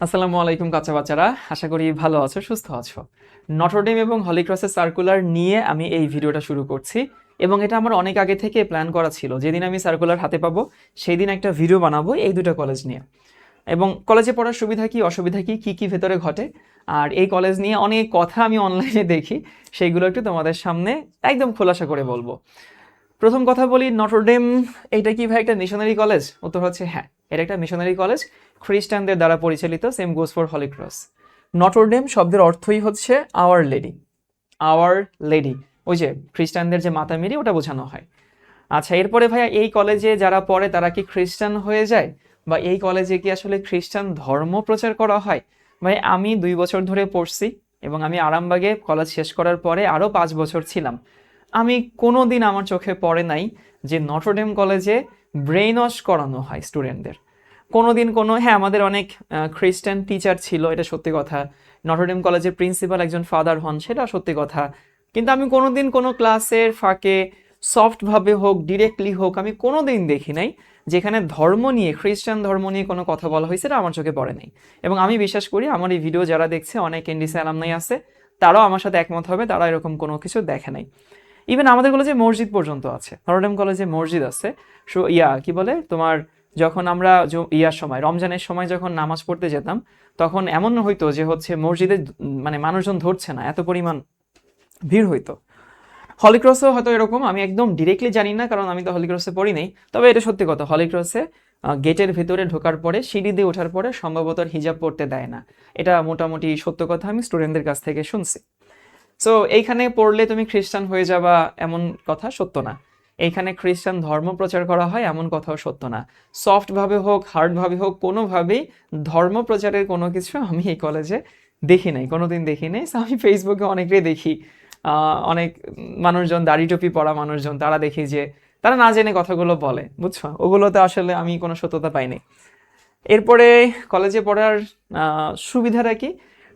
আসসালামু আলাইকুম কাঁচা বাচ্চারা, আশা করি ভালো আছো, সুস্থ আছো। নটরডেম এবং হলি ক্রসের সার্কুলার নিয়ে আমি এই ভিডিওটা শুরু করছি এবং এটা আমার অনেক আগে থেকে প্ল্যান করা ছিল। যেদিন আমি সার্কুলার হাতে পাবো সেই দিন একটা ভিডিও বানাবো এই দুটো কলেজ নিয়ে, এবং কলেজে পড়ার সুবিধা কি অসুবিধা কি কি কি ভেতরে ঘটে, আর এই কলেজ নিয়ে অনেক কথা আমি অনলাইনে দেখি, সেইগুলো একটু তোমাদের সামনে একদম খোলাসা করে বলবো। প্রথম কথা বলি, নটরডেম এইটা কি ভাই একটা মিশনারি কলেজ? উত্তর হচ্ছে হ্যাঁ, এটা একটা মিশনারি কলেজ, খ্রিস্টানদের দ্বারা পরিচালিত। Same goes for Holy Cross. Notre Dame শব্দের অর্থই হচ্ছে আওয়ার লেডি। আওয়ার লেডি, ওই যে খ্রিস্টানদের যে মাতা মেরি, ওটা বোঝানো হয়। আচ্ছা, এরপরে ভাইয়া এই কলেজে যারা পড়ে তারা কি খ্রিস্টান হয়ে যায়, বা এই কলেজে কি আসলে খ্রিস্টান ধর্ম প্রচার করা হয়? ভাই আমি 2 বছর ধরে পড়ছি এবং আমি আরামবাগে কলেজ শেষ করার পরে আরও 5 বছর ছিলাম। আমি কোনো দিন আমার চোখে পড়ে নাই যে নটরডেম কলেজে ব্রেইন ওয়াশ করানো হয় স্টুডেন্টদের। কোনো দিন কোনো, হ্যাঁ আমাদের অনেক খ্রিস্টান টিচার ছিল, এটা সত্যি কথা। নটরডেম কলেজের প্রিন্সিপাল একজন ফাদার হন, সেটা সত্যি কথা। কিন্তু আমি কোনো দিন কোনো ক্লাসের ফাঁকে সফটভাবে হোক ডিরেক্টলি হোক আমি কোনো দিন দেখি নাই যেখানে ধর্ম নিয়ে, খ্রিস্টান ধর্ম নিয়ে কোনো কথা বলা হয়েছে, এটা আমার চোখে পড়ে নাই। এবং আমি বিশ্বাস করি আমার এই ভিডিও যারা দেখছে অনেক এনডিসি অ্যালামনাই আছে, তারাও আমার সাথে একমত হবে, তারা এরকম কোনো কিছু দেখে নাই। ইভেন আমাদের কলেজে মসজিদ পর্যন্ত আছে, নটরডেম কলেজে মসজিদ আছে। কি বলে তোমার, যখন আমরা ইয়ার সময় রমজানের সময় যখন নামাজ পড়তে যেতাম, তখন এমন হইতো যে হচ্ছে মসজিদে মানে মানুষজন ধরছে না, এত পরিমাণ ভিড় হইতো। হলিক্রসেও হয়তো এরকম, আমি একদম ডিরেক্টলি জানি না কারণ আমি তো হলিক্রসে পড়ি নাই। তবে এটা সত্যি কথা, হলিক্রসে গেটের ভেতরে ঢোকার পরে সিঁড়ি দিয়ে ওঠার পরে সম্ভবত হিজাব পড়তে দেয় না। এটা মোটামুটি সত্য কথা, আমি স্টুডেন্টদের কাছ থেকে শুনছি। সো এইখানে পড়লে তুমি খ্রিস্টান হয়ে যাবা এমন কথা সত্য না। এইখানে খ্রিস্টান ধর্ম প্রচার করা হয় এমন কথাও সত্য না। সফটভাবে হোক হার্ডভাবে হোক কোনোভাবেই ধর্ম প্রচারের কোনো কিছু আমি এই কলেজে দেখি নাই, কোনোদিন দেখি নাই। সো আমি ফেসবুকে অনেকেই দেখি, অনেক মানুষজন দাড়ি টুপি পরা মানুষজন, তারা দেখি যে তারা না জেনে কথাগুলো বলে, বুঝছো, ওগুলোতে আসলে আমি কোনো সত্যতা পাইনি। এরপরে কলেজে পড়ার সুবিধাটা কি?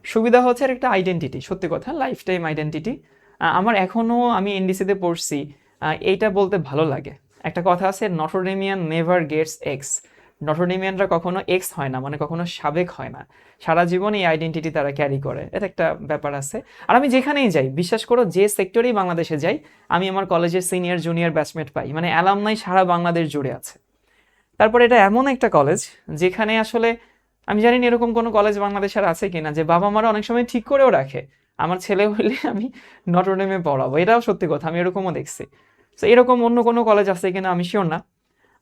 সুবিধা হচ্ছে আর একটা আইডেন্টিটি, সত্যি কথা, লাইফ টাইম আইডেন্টিটি। আমার এখনও, আমি এনডিসিতে পড়ছি, এইটা বলতে ভালো লাগে। একটা কথা আছে, নটরডেমিয়ান নেভার গেটস এক্স। নটরডেমিয়ানরা কখনো এক্স হয় না, মানে কখনো সাবেক হয় না। সারা জীবন এই আইডেন্টিটি তারা ক্যারি করে, এটা একটা ব্যাপার আছে। আর আমি যেখানেই যাই, বিশ্বাস করো যে সেক্টরেই বাংলাদেশে যাই, আমি আমার কলেজের সিনিয়র জুনিয়র ব্যাচমেট পাই, মানে অ্যালামনাই সারা বাংলাদেশ জুড়ে আছে। তারপরে এটা এমন একটা কলেজ যেখানে আসলে আমি জানি না এরকম কোনো কলেজ বাংলাদেশের আছে কিনা যে বাবা মারা অনেক সময় ঠিক করেও রাখে আমার ছেলে হইলে আমি নটরডেমে পড়াবো। এটাও সত্যি কথা, আমি এরকমও দেখছি। তো এরকম অন্য কোনো কলেজ আছে কিনা আমি শিওর না।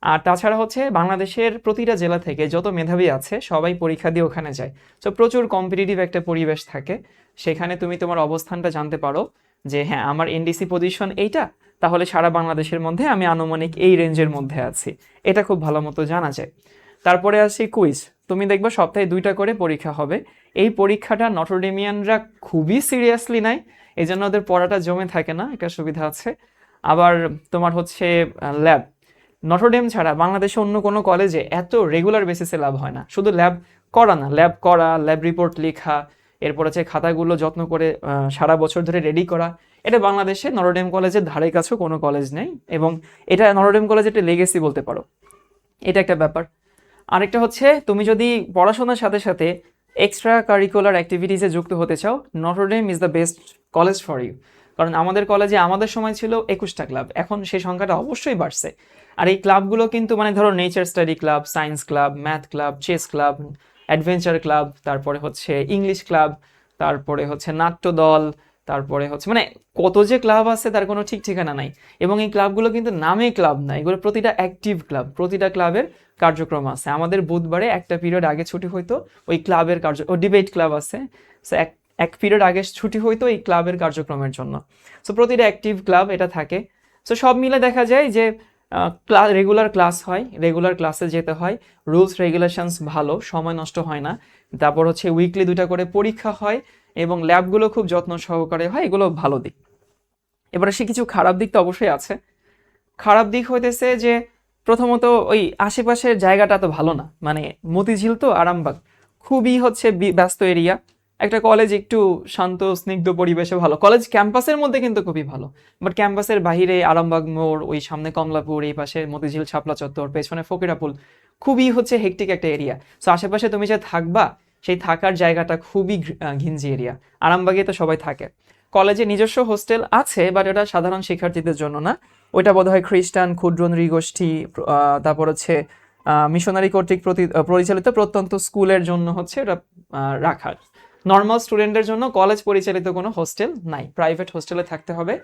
আর তাছাড়া হচ্ছে বাংলাদেশের প্রতিটা জেলা থেকে যত মেধাবী আছে সবাই পরীক্ষা দিয়ে ওখানে যায়। সো প্রচুর কম্পিটিটিভ একটা পরিবেশ থাকে, সেখানে তুমি তোমার অবস্থানটা জানতে পারো যে হ্যাঁ আমার এনডিসি পজিশন এইটা, তাহলে সারা বাংলাদেশের মধ্যে আমি আনুমানিক এই রেঞ্জের মধ্যে আছি, এটা খুব ভালো মতো জানা যায়। তারপরে আসি কুইজ। তুমি দেখবে সপ্তাহে 2টা করে পরীক্ষা হবে। এই পরীক্ষাটা নটরডেমিয়ানরা খুবই সিরিয়াসলি নেয়, এই জন্য ওদের পড়াটা জমে থাকে না, একটা সুবিধা আছে। আবার তোমার হচ্ছে ল্যাব, নটরডেম ছাড়া বাংলাদেশে অন্য কোনো কলেজে এত রেগুলার বেসিসে ল্যাব হয় না। শুধু ল্যাব করা না, ল্যাব করা, ল্যাব রিপোর্ট লেখা, এরপর হচ্ছে খাতাগুলো যত্ন করে সারা বছর ধরে রেডি করা, এটা বাংলাদেশে নটরডেম কলেজের ধারে কাছেও কোনো কলেজ নেই। এবং এটা নটরডেম কলেজের একটা লেগেসি বলতে পারো, এটা একটা ব্যাপার। আরেকটা হচ্ছে, তুমি যদি পড়াশোনার সাথে সাথে এক্সট্রা কারিকুলার অ্যাক্টিভিটিসে যুক্ত হতে চাও, Notre Dame is the best college for you. কারণ আমাদের কলেজে আমাদের সময় ছিল 21টা ক্লাব, এখন সেই সংখ্যাটা অবশ্যই বাড়ছে। আর এই ক্লাবগুলো কিন্তু মানে ধরো nature study club, science club, math club, chess club, adventure club, তারপরে হচ্ছে ইংলিশ ক্লাব, তারপরে হচ্ছে নাট্য দল, তারপরে হচ্ছে মানে কত যে ক্লাব আছে তার কোনো ঠিক ঠিকানা নাই। এবং এই ক্লাবগুলো কিন্তু নামে ক্লাব না, এগুলো প্রতিটা অ্যাক্টিভ ক্লাব, প্রতিটা ক্লাবের কার্যক্রম আছে। আমাদের বুধবারে একটা পিরিয়ড আগে ছুটি হইতো ওই ক্লাবের ও ডিবেট ক্লাব আছে, সো এক এক পিরিয়ড আগে ছুটি হইতো এই ক্লাবের কার্যক্রমের জন্য। সো প্রতিটা অ্যাক্টিভ ক্লাব এটা থাকে। সো সব মিলে দেখা যায় যে রেগুলার ক্লাস হয়, রেগুলার ক্লাসে যেতে হয়, রুলস রেগুলেশনস ভালো, সময় নষ্ট হয় না। তারপর হচ্ছে উইকলি 2টা করে পরীক্ষা হয় এবং ল্যাবগুলো খুব যত্ন সহকারে হয়, এগুলো ভালো দিক। এবারে সে কিছু খারাপ দিক তো অবশ্যই আছে। খারাপ দিক হইতেছে যে প্রথমত ওই আশেপাশের জায়গাটা তো ভালো না, মানে মতিঝিল তো আরামবাগ খুবই হচ্ছে ব্যস্ত এরিয়া। একটা কলেজ একটু শান্ত স্নিগ্ধ পরিবেশে ভালো, কলেজ ক্যাম্পাসের মধ্যে কিন্তু খুবই ভালো, বাট ক্যাম্পাসের বাইরে আরামবাগ মোড়, ওই সামনে কমলাপুর, এই পাশে মতিঝিল শাপলা চত্বর, পেছনে ফকিরাপুল, খুবই হচ্ছে হেক্টিক একটা এরিয়া। সো আশেপাশে তুমি যে থাকবা সেই থাকার জায়গাটা খুবই ঘিঞ্জি এরিয়া। আরামবাগে তো সবাই থাকে। কলেজে নিজস্ব হোস্টেল আছে, বাট ওটা সাধারণ শিক্ষার্থীদের জন্য না। ওইটা বোধহয় খ্রিস্টান, ক্ষুদ্র নৃগোষ্ঠী, তারপর হচ্ছে মিশনারি কর্তৃক পরিচালিত প্রত্যন্ত স্কুলের জন্য হচ্ছে ওটা রাখার। নর্মাল স্টুডেন্টদের জন্য কলেজ পরিচালিত কোনো হোস্টেল নাই, প্রাইভেট হোস্টেলে থাকতে হবে।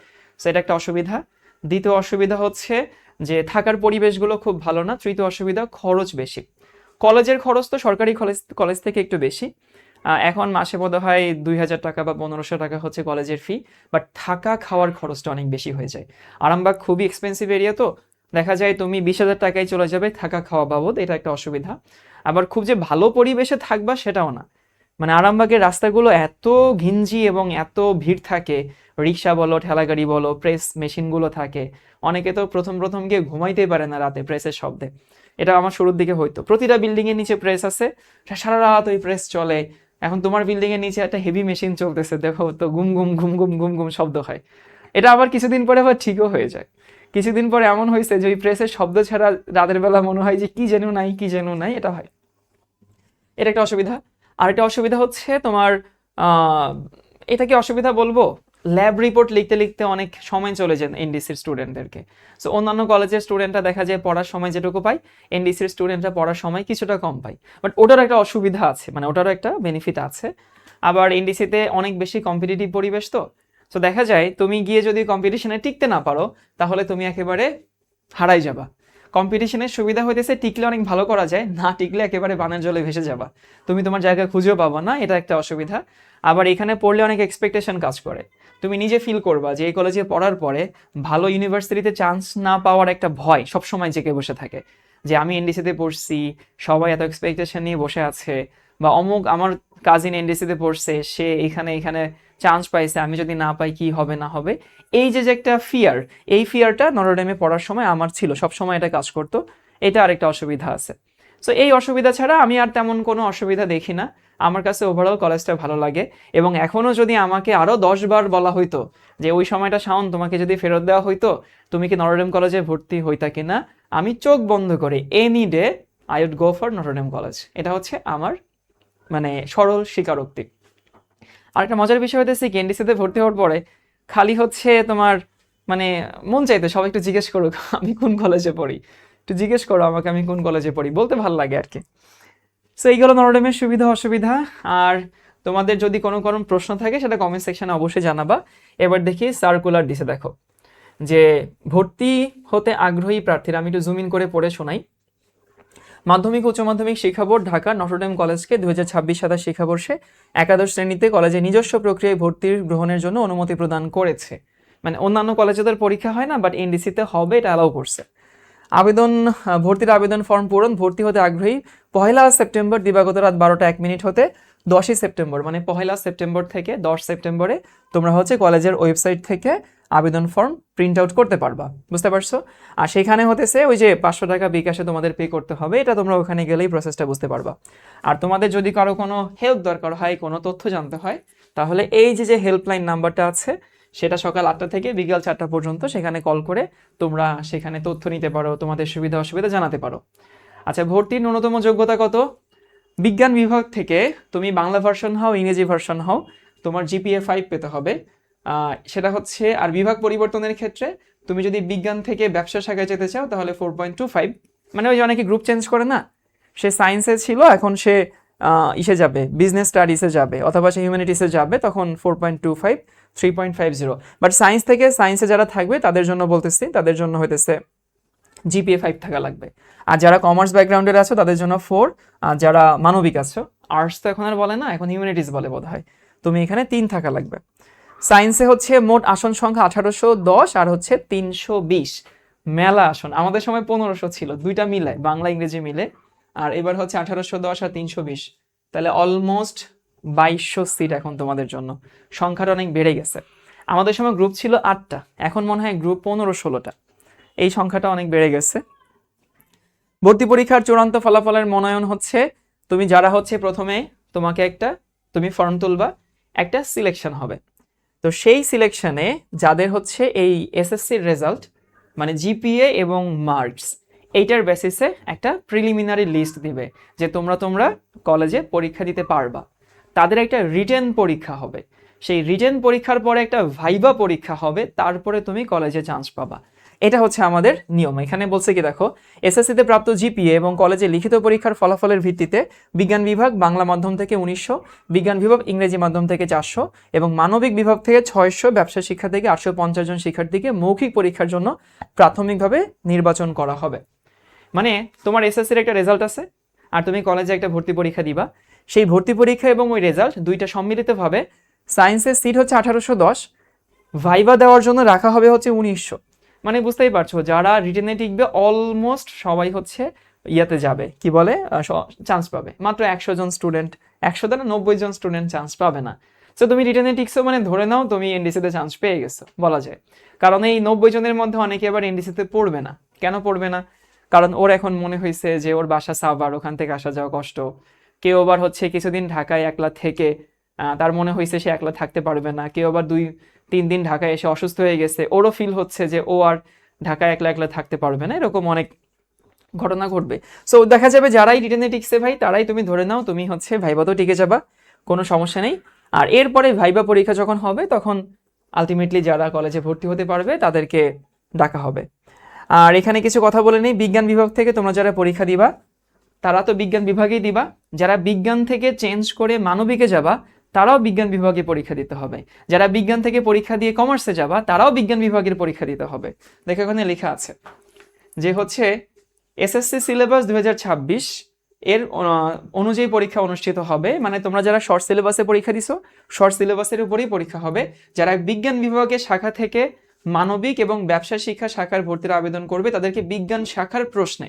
সো এটা একটা অসুবিধা। দ্বিতীয় অসুবিধা হচ্ছে যে থাকার পরিবেশগুলো খুব ভালো না। তৃতীয় অসুবিধা, খরচ বেশি। কলেজের খরচ তো সরকারি কলেজ থেকে একটু বেশি। এখন মাসে বোধ হয় 2,000 টাকা বা 1,500 টাকা হচ্ছে কলেজের ফি, বাট থাকা খাওয়ার খরচটা অনেক বেশি হয়ে যায়। আরামবাগ খুবই এক্সপেন্সিভ এরিয়া, তো দেখা যায় তুমি 20,000 টাকায় চলে যাবে থাকা খাওয়া বাবদ, এটা একটা অসুবিধা। আবার খুব যে ভালো পরিবেশে থাকবা সেটাও না। মানে আরামবাগের রাস্তাগুলো এত ঘিঞ্জি এবং এত ভিড় থাকে, রিক্সা বলো, ঠেলাগাড়ি বলো, প্রেস মেশিনগুলো থাকে। অনেকে তো প্রথম প্রথম গিয়ে ঘুমাইতেই পারে না রাতে প্রেসের শব্দে। এটা আমার শুরুর দিকে হইতো, প্রতিটা বিল্ডিং এর নিচে প্রেস আছে, সারা রাত ওই প্রেস চলে। এখন তোমার বিল্ডিং এর নিচে একটা হেভি মেশিন চলতেছে, দেখো তো গুম গুম ঘুম ঘুম ঘুম ঘুম শব্দ হয়। এটা আবার কিছুদিন পরে আবার ঠিকও হয়ে যায়। কিছুদিন পরে এমন হয়েছে যে ওই প্রেসের শব্দ ছাড়া রাতের বেলা মনে হয় যে কি যেন নাই কি যেন নাই, এটা হয়। এটা একটা অসুবিধা। আর একটা অসুবিধা হচ্ছে তোমার, আহ, এটা কি অসুবিধা বলবো, ল্যাব রিপোর্ট লিখতে লিখতে অনেক সময় চলে যায় এনডিসির স্টুডেন্টদেরকে। সো অন্যান্য কলেজের স্টুডেন্টরা দেখা যায় পড়ার সময় যেটুকু পায়, এনডিসির স্টুডেন্টরা পড়ার সময় কিছুটা কম পায়। বাট ওটারও একটা অসুবিধা আছে, মানে ওটারও একটা বেনিফিট আছে। আবার এনডিসিতে অনেক বেশি কম্পিটিটিভ পরিবেশ, তো সো দেখা যায় তুমি গিয়ে যদি কম্পিটিশনে টিকতে না পারো, তাহলে তুমি একেবারে হারাই যাবা। কম্পিটিশনের সুবিধা হইতেছে টিকলে অনেক ভালো করা যায়, না টিকলে একেবারে বানের জলে ভেসে যাবা, তুমি তোমার জায়গা খুঁজেও পাবা না, এটা একটা অসুবিধা। আবার এখানে পড়লে অনেক এক্সপেকটেশন কাজ করে। তুমি নিজে ফিল করবা যে এই কলেজে পড়ার পরে ভালো ইউনিভার্সিটিতে চান্স না পাওয়ার একটা ভয় সবসময় জেগে বসে থাকে, যে আমি এনডিসিতে পড়ছি, সবাই এত এক্সপেকটেশন নিয়ে বসে আছে, বা অমুক আমার কাজিন এনডিসিতে পড়ছে, সে এখানে এখানে চান্স পাইছে, আমি যদি না পাই কি হবে না হবে। এই যে যে একটা ফিয়ার, এই ফিয়ারটা নটরডেমে পড়ার সময় আমার ছিল, সব সময় এটা কাজ করতো। এটা আরেকটা অসুবিধা আছে। সো এই অসুবিধা ছাড়া আমি আর তেমন কোনো অসুবিধা দেখি না। আমার কাছে ওভারঅল কলেজটা ভালো লাগে। এবং এখনো যদি আমাকে আরো 10 বার বলা হইতো যে ওই সময়টা শাওন তোমাকে যদি ফেরত দেওয়া হইতো, তুমি কি নটরডেম কলেজে ভর্তি হইতা কিনা, আমি চোখ বন্ধ করে any day I would go for Notre Dame college. এটা হচ্ছে আমার মানে সরল স্বীকারোক্তি। আরেকটা মজার বিষয় হইতেছে কি, এনডিসিতে ভর্তি হওয়ার পরে খালি হচ্ছে তোমার মানে মন চাইতে সবাই একটু জিজ্ঞেস করুক আমি কোন কলেজে পড়ি, একটু জিজ্ঞেস করো আমাকে আমি কোন কলেজে পড়ি, বলতে ভালো লাগে আর কি। সো এইগুলো নটরডেমের সুবিধা অসুবিধা। আর তোমাদের যদি কোনো কোনো প্রশ্ন থাকে সেটা কমেন্ট সেকশনে অবশ্যই জানাবা। এবার দেখি সার্কুলার দিছে, দেখো যে ভর্তি হতে আগ্রহী প্রার্থীরা, আমি একটু জুম ইন করে পড়ে শোনাই। মাধ্যমিক উচ্চ মাধ্যমিক শিক্ষা বোর্ড ঢাকা নটরডেম কলেজকে 2026-27 শিক্ষাবর্ষে একাদশ শ্রেণীতে কলেজে নিজস্ব প্রক্রিয়ায় ভর্তির গ্রহণের জন্য অনুমতি প্রদান করেছে। মানে অন্যান্য কলেজেদের পরীক্ষা হয় না, বাট এনডিসিতে হবে, এটা অ্যালাউ করছে। ভর্তির আবেদন ফর্ম পূরণ, ভর্তি হতে আগ্রহী 1 সেপ্টেম্বর দিবাগত রাত 12টা 1 মিনিট হতে 10 সেপ্টেম্বর, মানে 1 সেপ্টেম্বর থেকে 10 সেপ্টেম্বরে তোমরা হচ্ছে কলেজের ওয়েবসাইট থেকে আবেদন ফর্ম প্রিন্ট আউট করতে পারবা, বুঝতে পারছো? আর সেখানে হতেছে ওই যে 500 টাকা বিকাশে তোমাদের পে করতে হবে, এটা তোমরা ওখানে গেলেই প্রসেসটা বুঝতে পারবা। আর তোমাদের যদি কারো কোনো হেল্প দরকার হয়, কোনো তথ্য জানতে হয়, তাহলে এই যে যে হেল্পলাইন নাম্বারটা আছে, সেটা সকাল 8টা থেকে বিকাল 4টা পর্যন্ত, সেখানে কল করে তোমরা সেখানে তথ্য নিতে পারো, তোমাদের সুবিধা অসুবিধা জানাতে পারো। আচ্ছা, ভর্তির ন্যূনতম যোগ্যতা কত? বিজ্ঞান বিভাগ থেকে তুমি বাংলা ভার্সন হও, ইংরেজি ভার্সন হও, তোমার জিপিএ 5 পেতে হবে। সেটা হচ্ছে, আর বিভাগ পরিবর্তনের ক্ষেত্রে তুমি যদি বিজ্ঞান থেকে ব্যবসা শাখায় যেতে চাও তাহলে 4.25, মানে ওই যে অনেকে গ্রুপ চেঞ্জ করে না, সে সায়েন্সে ছিল এখন সে ইসে যাবে, বিজনেস স্টাডিজে যাবে, অথবা সে হিউম্যানিটিসে যাবে, তখন 4.25, 3.50। বাট সায়েন্স থেকে সায়েন্সে যারা থাকবে তাদের জন্য বলতেছি, তাদের জন্য হইতেছে জিপিএ 5 থাকা লাগবে। আর যারা কমার্স ব্যাকগ্রাউন্ডের আছো তাদের জন্য 4, আর যারা মানবিক আছো, আর্টস তো এখন আর বলে না, এখন হিউম্যানিটিস বলে বোধ হয়, তুমি এখানে 3 থাকা লাগবে। সায়েন্সে হচ্ছে মোট আসন সংখ্যা 1810 আর হচ্ছে 320, মেলা আসন। আমাদের সময় 1500 ছিল, দুইটা মিলে, বাংলা ইংরেজি মিলে। আর এবার হচ্ছে 1810 আর 320, তাহলে অলমোস্ট 2200 সিট এখন তোমাদের জন্য। সংখ্যাটা অনেক বেড়ে গেছে। আমাদের সময় গ্রুপ ছিল 8টা, এখন মনে হয় গ্রুপ 15-16টা, এই সংখ্যাটা অনেক বেড়ে গেছে। ভর্তি পরীক্ষার চূড়ান্ত ফলাফলের মনোনয়ন হচ্ছে, তুমি যারা হচ্ছে প্রথমে তোমাকে তুমি ফর্ম তুলবা, একটা সিলেকশন হবে। তো সেই সিলেকশনে যাদের হচ্ছে এই এসএসসির রেজাল্ট, মানে জিপিএ এবং মার্কস, এইটার বেসিসে একটা প্রিলিমিনারি লিস্ট দিবে যে তোমরা কলেজে পরীক্ষা দিতে পারবা। তাদের একটা রিটেন পরীক্ষা হবে, সেই রিটেন পরীক্ষার পরে একটা ভাইবা পরীক্ষা হবে, তারপরে তুমি কলেজে চান্স পাবা। এটা হচ্ছে আমাদের নিয়ম। এখানে বলছে কি দেখো, এসএসসিতে প্রাপ্ত জিপিএ এবং কলেজে লিখিত পরীক্ষার ফলাফলের ভিত্তিতে বিজ্ঞান বিভাগ বাংলা মাধ্যম থেকে 1900, বিজ্ঞান বিভাগ ইংরেজি মাধ্যম থেকে 400 এবং মানবিক বিভাগ থেকে 600, ব্যবসা শিক্ষা থেকে 850 জন শিক্ষার্থীকে মৌখিক পরীক্ষার জন্য প্রাথমিকভাবে নির্বাচন করা হবে। মানে তোমার এসএসসির একটা রেজাল্ট আছে আর তুমি কলেজে একটা ভর্তি পরীক্ষা দিবা, সেই ভর্তি পরীক্ষা এবং ওই রেজাল্ট দুইটা সম্মিলিতভাবে সায়েন্সের সিট হচ্ছে 1810, ভাইবা দেওয়ার জন্য রাখা হবে হচ্ছে 1900। মানে বুঝতেই পারছো যারা রিটেনে টিকবে অলমোস্ট সবাই হচ্ছে ইয়াতে যাবে, কি বলে চান্স পাবে। মাত্র 100 জন স্টুডেন্ট, 100 দ্বারা 90 জন স্টুডেন্ট চান্স পাবে না। তো তুমি রিটেনে টিকছো মানে ধরে নাও তুমি এনডিসিতে চান্স পেয়ে গেছো বলা যায়। কারণ এই 90 জনের মধ্যে অনেকে আবার এনডিসিতে পড়বে না। কেন পড়বে না? কারণ ওর এখন মনে হয়েছে যে ওর বাসা সাভার, ওখান থেকে আসা যাওয়া কষ্ট। কেউ আবার হচ্ছে কিছুদিন ঢাকায় একলা থেকে তার মনে হয়েছে সে একলা থাকতে পারবে না। কেউ আবার 2-3 দিন ঢাকায় এসে অসুস্থ হয়ে গেছে, ওরও ফিল হচ্ছে যে ও আর ঢাকায় একলা একলা থাকতে পারবে না। এরকম অনেক ঘটনা ঘটবে। সো দেখা যাবে যারাই রিটেনে টিকছে ভাই, তারাই তুমি ধরে নাও তুমি হচ্ছে ভাইবাতেও টিকে যাবা, কোনো সমস্যা নেই। আর এরপরে ভাইবা পরীক্ষা যখন হবে তখন আলটিমেটলি যারা কলেজে ভর্তি হতে পারবে তাদেরকে ডাকা হবে। আর এখানে কিছু কথা বলে নেই, বিজ্ঞান বিভাগ থেকে তোমরা যারা পরীক্ষা দিবা তারা তো বিজ্ঞান বিভাগেই দিবা, যারা বিজ্ঞান থেকে চেঞ্জ করে মানবিকে যাবা তারাও বিজ্ঞান বিভাগে পরীক্ষা দিতে হবে, যারা বিজ্ঞান থেকে পরীক্ষা দিয়ে কমার্সে যাবা তারাও বিজ্ঞান বিভাগের পরীক্ষা দিতে হবে। দেখো এখানে লেখা আছে যে হচ্ছে এসএসসি সিলেবাস 2026 এর অনুযায়ী পরীক্ষা অনুষ্ঠিত হবে। মানে তোমরা যারা শর্ট সিলেবাসে পরীক্ষা দিছো শর্ট সিলেবাসের উপরেই পরীক্ষা হবে। যারা বিজ্ঞান বিভাগের শাখা থেকে মানবিক এবং ব্যবসা শিক্ষা শাখার ভর্তির আবেদন করবে তাদেরকে বিজ্ঞান শাখার প্রশ্নে,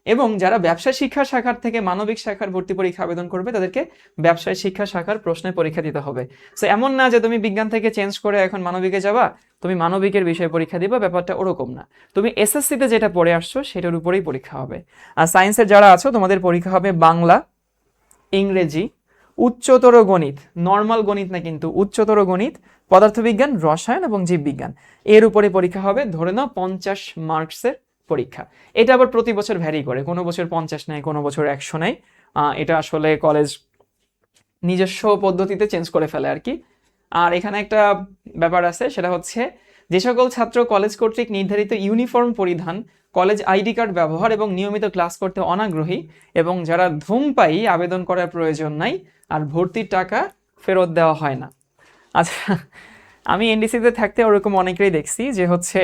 এবং যারা ব্যবসা শিক্ষা শাখার থেকে মানবিক শাখার ভর্তি পরীক্ষা আবেদন করবে তাদেরকে ব্যবসায় শিক্ষা শাখার প্রশ্নে পরীক্ষা দিতে হবে। সো এমন না যে তুমি বিজ্ঞান থেকে চেঞ্জ করে এখন মানবিকে যাবা, তুমি মানবিকের বিষয়ে পরীক্ষা দিবা, ব্যাপারটা ওরকম না। তুমি এসএসসিতে যেটা পড়ে আসছো সেটার উপরেই পরীক্ষা হবে। আর সায়েন্সের যারা আছো তোমাদের পরীক্ষা হবে বাংলা, ইংরেজি, উচ্চতর গণিত, নর্মাল গণিত না কিন্তু উচ্চতর গণিত, পদার্থবিজ্ঞান, রসায়ন এবং জীববিজ্ঞান, এর উপরে পরীক্ষা হবে। ধরে নাও 50 মার্কসের পরীক্ষা। এটা আবার প্রতি বছর ভ্যারি করে, কোনো বছর 50 নেয়, কোনো বছর 100 নেয়। এটা আসলে কলেজ নিজস্ব পদ্ধতিতে চেঞ্জ করে ফেলে আর কি। আর এখানে একটা ব্যাপার আছে, সেটা হচ্ছে যে সকল ছাত্র কলেজ কর্তৃক নির্ধারিত ইউনিফর্ম পরিধান, কলেজ আইডি কার্ড ব্যবহার এবং নিয়মিত ক্লাস করতে অনাগ্রহী এবং যারা ধূমপায়ী আবেদন করার প্রয়োজন নাই, আর ভর্তির টাকা ফেরত দেওয়া হয় না। আচ্ছা, আমি এনডিসিতে থাকতে ওরকম অনেকেই দেখছি যে হচ্ছে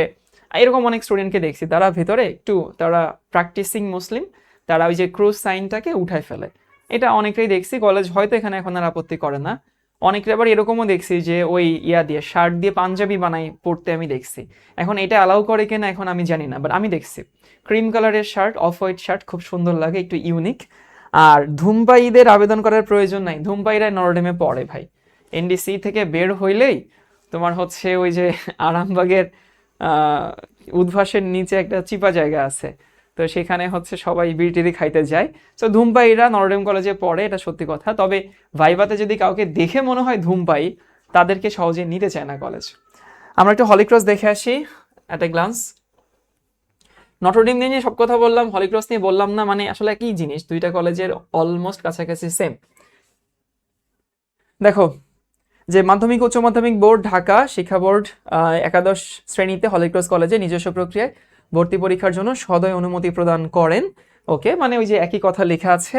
এরকম অনেক স্টুডেন্টকে দেখছি তারা ভেতরে একটু তারা প্র্যাকটিসিং মুসলিম, তারা ওই যে ক্রুজ সাইনটাকে উঠায় ফেলে। এটা অনেকেই দেখছি, কলেজ হয়তো এখানে এখন আর আপত্তি করে না। অনেকে আবার এরকমও দেখছি যে ওই ইয়া দিয়ে শার্ট দিয়ে পাঞ্জাবি বানাই পড়তে আমি দেখছি। এখন এটা অ্যালাউ করে কিনা এখন আমি জানি না, বাট আমি দেখছি ক্রিম কালারের শার্ট, অফ হোয়াইট শার্ট, খুব সুন্দর লাগে, একটু ইউনিক। আর ধূমপায়ীদের আবেদন করার প্রয়োজন নাই, ধূমপায়ীরা নরডেমে পড়ে ভাই। এনডিসি থেকে বের হইলেই তোমার হচ্ছে ওই যে আরামবাগের উদ্ভাসের নিচে একটা চিপা জায়গা আছে, তো সেখানে হচ্ছে সবাই বিড়িটিরি খাইতে যায়। তো ধূমপায়ীরা নরডেম কলেজে পড়ে, এটা সত্যি কথা। তবে ভাইভাতে যদি কাউকে দেখে মনে হয় ধূমপায়ী, তাদেরকে সহজে নিতে চায় না কলেজ। আমরা একটু হলিক্রস দেখে আসি অ্যাট এ গ্লান্স। নটরডেম নিয়ে সব কথা বললাম, হলিক্রস নিয়ে বললাম না, মানে আসলে একই জিনিস, দুইটা কলেজের অলমোস্ট কাছাকাছি সেম। দেখো যে মাধ্যমিক উচ্চ মাধ্যমিক বোর্ড ঢাকা শিক্ষা বোর্ড একাদশ শ্রেণীতে হলিক্রস কলেজে নিজস্ব প্রক্রিয়ায় ভর্তি পরীক্ষার জন্য সদয় অনুমতি প্রদান করেন। ওকে, মানে ওই যে একই কথা লেখা আছে।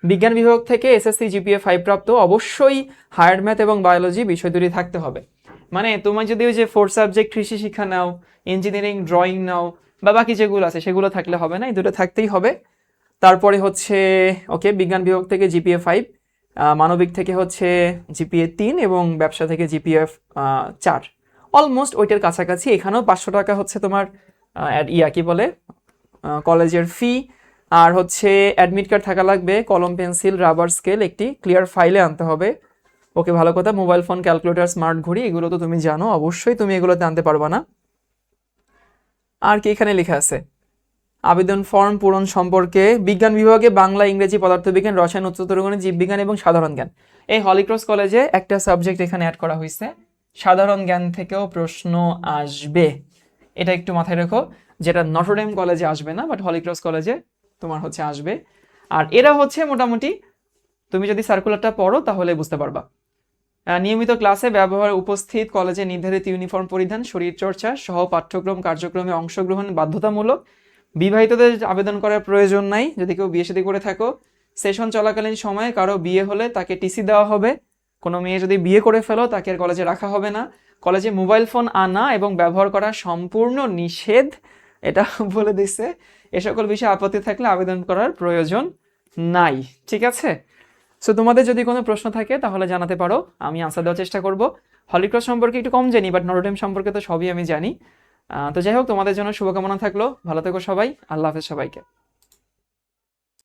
বিজ্ঞান বিভাগ থেকে এসএসসি জিপিএ 5 প্রাপ্ত, অবশ্যই হায়ার ম্যাথ এবং বায়োলজি বিষয় দুটি থাকতে হবে। মানে তোমার যদি ওই যে 4 সাবজেক্ট কৃষি শিক্ষা নাও, ইঞ্জিনিয়ারিং, ড্রয়িং নাও, বা বাকি যেগুলো আছে সেগুলো থাকলে হবে না, এই দুটো থাকতেই হবে। তারপরে হচ্ছে ওকে, বিজ্ঞান বিভাগ থেকে জিপিএ 5, মানবিক থেকে হচ্ছে জিপিএ 3 এবং ব্যবসা থেকে জিপিএ 4, অলমোস্ট ওইটার কাছাকাছি। এখানেও 500 টাকা হচ্ছে তোমার কি বলে কলেজের ফি। আর হচ্ছে অ্যাডমিট কার্ড থাকা লাগবে, কলম পেন্সিল রাবার স্কেল একটি ক্লিয়ার ফাইলে আনতে হবে। ওকে, ভালো কথা। মোবাইল ফোন, ক্যালকুলেটর, স্মার্ট ঘড়ি, এগুলো তো তুমি জানো, অবশ্যই তুমি এগুলোতে আনতে পারবা না। আর কি এখানে লেখা আছে, আবেদন ফর্ম পূরণ সম্পর্কে বিজ্ঞান বিভাগে বাংলা, ইংরেজি, পদার্থবিজ্ঞান, রসায়ন, উচ্চতর গণিত, জীববিজ্ঞান এবং সাধারণ জ্ঞান। এই হলিক্রস কলেজে একটা সাবজেক্ট এখানে অ্যাড করা হয়েছে, সাধারণ জ্ঞান থেকেও প্রশ্ন আসবে, এটা একটু মাথায় রেখো। যেটা নটরডেম কলেজে আসবে না, বাট হলি ক্রস কলেজে তোমার হচ্ছে আসবে। আর এরা হচ্ছে মোটামুটি, তুমি যদি সার্কুলারটা পড়ো তাহলে বুঝতে পারবা। নিয়মিত ক্লাসে ব্যবহার, উপস্থিত, কলেজে নির্ধারিত ইউনিফর্ম পরিধান, শরীরচর্চা সহ পাঠ্যক্রম কার্যক্রমে অংশগ্রহণ বাধ্যতামূলক। বিবাহিতদের আবেদন করার প্রয়োজন নাই যদি কেউ বিয়ে শাদী করে থাকো। সেশন চলাকালীন সময়ে কারো বিয়ে হলে তাকে টিসি দেওয়া হবে। কোনো মেয়ে যদি বিয়ে করে ফেলো তাকে আর কলেজে রাখা হবে না। কলেজে মোবাইল ফোন আনা এবং ব্যবহার করা সম্পূর্ণ নিষেধ, এটা বলে দিচ্ছে। এ সকল বিষয়ে আপত্তি থাকলে আবেদন করার প্রয়োজন নাই। ঠিক আছে? সো তোমাদের যদি কোনো প্রশ্ন থাকে তাহলে জানাতে পারো, আমি আনসার দেওয়ার চেষ্টা করব। হলি ক্রস সম্পর্কে একটু কম জানি, বাট নটরডেম সম্পর্কে তো সবই আমি জানি। তো যাই হোক, তোমাদের জন্য শুভকামনা থাকলো, ভালো থেকো সবাই, আল্লাহ হাফেজ সবাইকে।